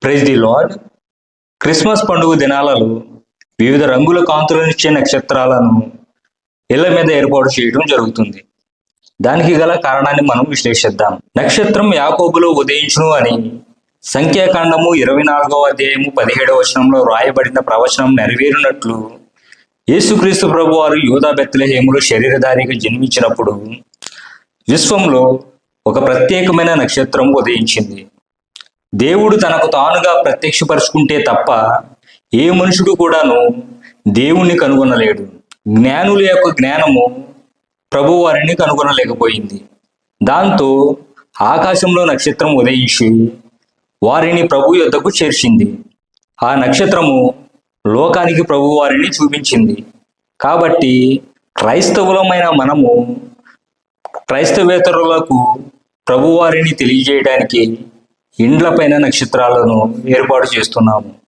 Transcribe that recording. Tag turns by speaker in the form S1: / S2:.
S1: Praise the lord. Christmas పండుగ దినాలలో వివిధ రంగుల కాంతులనిచ్చే నక్షత్రాలను ఇళ్ల మీద ఏర్పాటు చేయడం జరుగుతుంది. దానికి గల కారణాన్ని మనం విశ్లేషిద్దాం. నక్షత్రం యాకోబులో ఉదయించును అని సంఖ్యాకాండము 24వ అధ్యాయము 17వ వచనంలో రాయబడిన ప్రవచనం నెరవేరునట్లు యేసుక్రీస్తు ప్రభు వారు యూదా బెత్లెహేములో శరీరధారిగా జన్మించినప్పుడు విశ్వంలో ఒక ప్రత్యేకమైన నక్షత్రం ఉదయించింది. దేవుడు తనకు తానుగా ప్రత్యక్షపరుచుకుంటే తప్ప ఏ మనుషుడు కూడాను దేవుణ్ణి కనుగొనలేడు. జ్ఞానుల యొక్క జ్ఞానము ప్రభువారిని కనుగొనలేకపోయింది. దాంతో ఆకాశంలో నక్షత్రం ఉదయించి వారిని ప్రభు యొద్దకు చేర్చింది. ఆ నక్షత్రము లోకానికి ప్రభువారిని చూపించింది. కాబట్టి క్రైస్తవులమైన మనము క్రైస్తవేతరులకు ప్రభువారిని తెలియజేయడానికి ఇండ్లపైన నక్షత్రాలను ఏర్పాటు చేస్తున్నాము.